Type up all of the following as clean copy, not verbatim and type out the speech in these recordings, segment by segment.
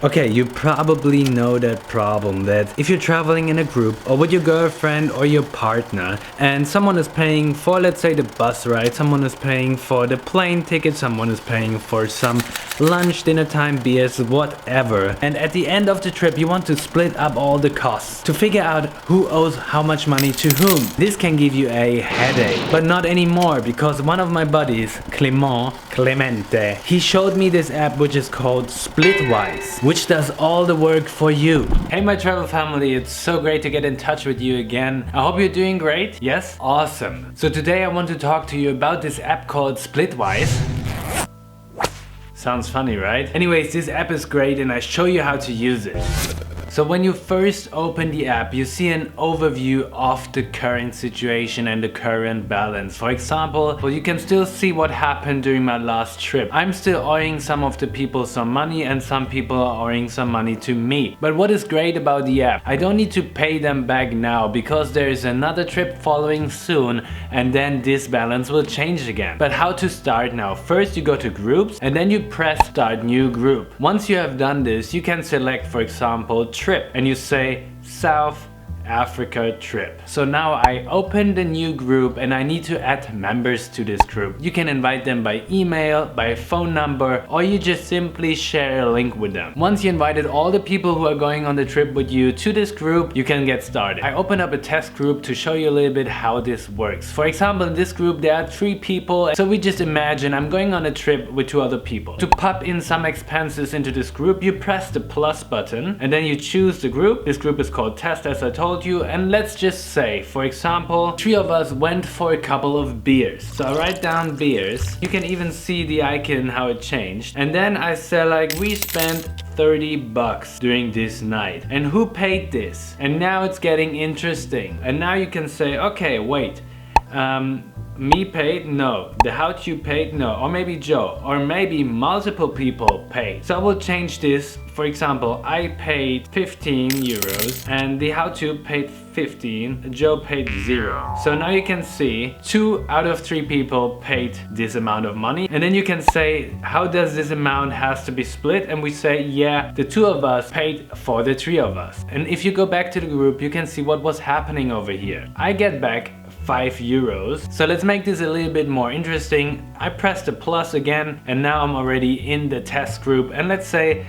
Okay, you probably know that problem that if you're traveling in a group or with your girlfriend or your partner and someone is paying for, let's say, the bus ride, someone is paying for the plane ticket, someone is paying for some lunch, dinner time, beers, whatever. And at the end of the trip, you want to split up all the costs to figure out who owes how much money to whom. This can give you a headache, but not anymore, because one of my buddies, Clemente, he showed me this app which is called Splitwise, which does all the work for you. Hey my travel family, it's so great to get in touch with you again. I hope you're doing great. Yes? Awesome. So today I want to talk to you about this app called Splitwise. Sounds funny, right? Anyways, this app is great and I show you how to use it. So when you first open the app, you see an overview of the current situation and the current balance. For example, well, you can still see what happened during my last trip. I'm still owing some of the people some money and some people are owing some money to me. But what is great about the app, I don't need to pay them back now because there is another trip following soon and then this balance will change again. But how to start now? First you go to groups and then you press start new group. Once you have done this, you can select, for example, trip, and you say South Africa trip. So now I open the new group and I need to add members to this group. You can invite them by email, by phone number, or you just simply share a link with them. Once you invited all the people who are going on the trip with you to this group, you can get started. I open up a test group to show you a little bit how this works. For example, in this group there are 3 people, so we just imagine I'm going on a trip with 2 other people. To pop in some expenses into this group, you press the plus button and then you choose the group. This group is called test, as I told you, and let's just say, for example, 3 of us went for a couple of beers. So I write down beers. You can even see the icon how it changed, and then I say like we spent 30 bucks during this night, and who paid this? And now it's getting interesting, and now you can say, okay, wait, me paid? No. The how to paid? No. Or maybe Joe. Or maybe multiple people paid. So I will change this. For example, I paid 15 euros and the how to paid 15, Joe paid 0. So now you can see 2 out of 3 people paid this amount of money. And then you can say, how does this amount has to be split? And we say, yeah, the 2 of us paid for the 3 of us. And if you go back to the group, you can see what was happening over here. I get back 5 euros. So let's make this a little bit more interesting. I press the plus again and now I'm already in the test group, and let's say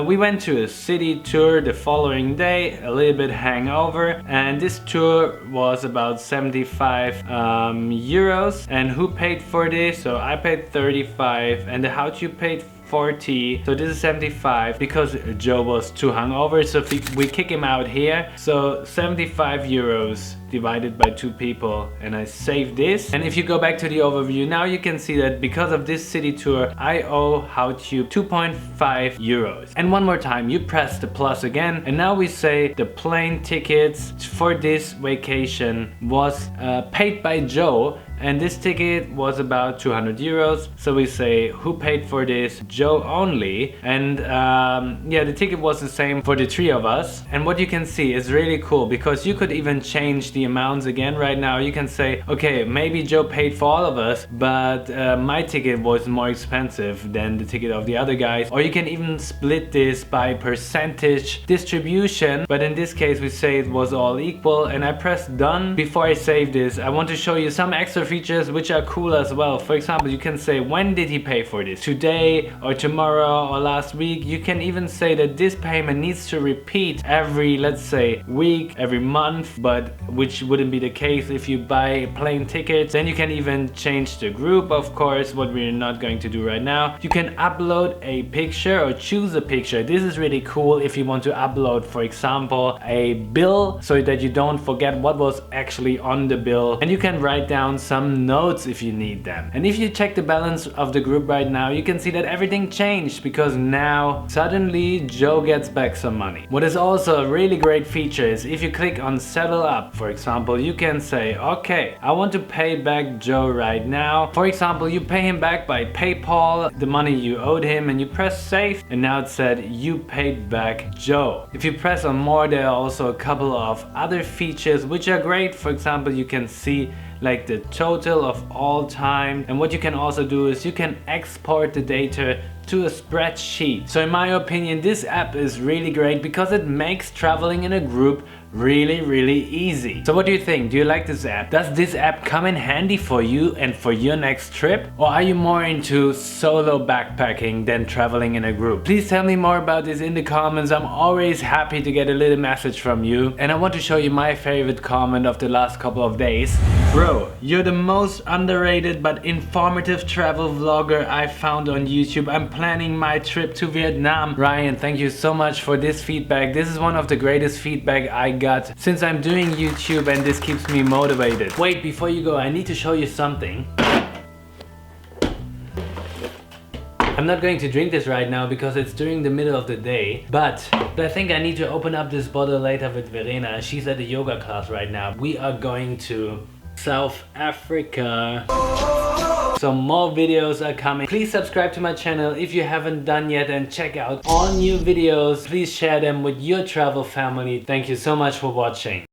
we went to a city tour the following day, a little bit hangover, and this tour was about 75 euros. And who paid for this? So I paid 35 and the how to paid 40, so this is 75 because Joe was too hungover, so we kick him out here. So 75 euros divided by 2 people, and I save this. And if you go back to the overview, now you can see that because of this city tour, I owe HowTube 2.5 euros. And one more time, you press the plus again, and now we say the plane tickets for this vacation was paid by Joe, and this ticket was about 200 euros. So we say, who paid for this? Joe only. And yeah, the ticket was the same for the 3 of us. And what you can see is really cool because you could even change the amounts again right now. You can say, okay, maybe Joe paid for all of us, but my ticket was more expensive than the ticket of the other guys. Or you can even split this by percentage distribution. But in this case, we say it was all equal, and I press done. Before I save this, I want to show you some extra features which are cool as well. For example, you can say, when did he pay for this? Today or tomorrow or last week. You can even say that this payment needs to repeat every, let's say, week, every month, but which wouldn't be the case if you buy plane tickets. Then you can even change the group, of course, what we're not going to do right now. You can upload a picture or choose a picture. This is really cool if you want to upload, for example, a bill so that you don't forget what was actually on the bill. And you can write down some notes if you need them. And if you check the balance of the group right now, you can see that everything changed because now suddenly Joe gets back some money. What is also a really great feature is if you click on settle up, for example, you can say, okay, I want to pay back Joe right now. For example, you pay him back by PayPal, the money you owed him, and you press save, and now it said you paid back Joe. If you press on more, there are also a couple of other features which are great. For example, you can see like the total of all time, and what you can also do is you can export the data to a spreadsheet. So in my opinion, this app is really great because it makes traveling in a group really easy. So what do you think? Do you like this app? Does this app come in handy for you and for your next trip? Or are you more into solo backpacking than traveling in a group? Please tell me more about this in the comments. I'm always happy to get a little message from you. And I want to show you my favorite comment of the last couple of days. Bro, you're the most underrated but informative travel vlogger I found on YouTube. I'm planning my trip to Vietnam. Ryan, thank you so much for this feedback. This is one of the greatest feedback I got since I'm doing YouTube, and this keeps me motivated. Wait, before you go, I need to show you something. I'm not going to drink this right now because it's during the middle of the day, but I think I need to open up this bottle later with Verena. She's at the yoga class right now. We are going to South Africa. So more videos are coming. Please subscribe to my channel if you haven't done yet, and check out all new videos. Please share them with your travel family. Thank you so much for watching.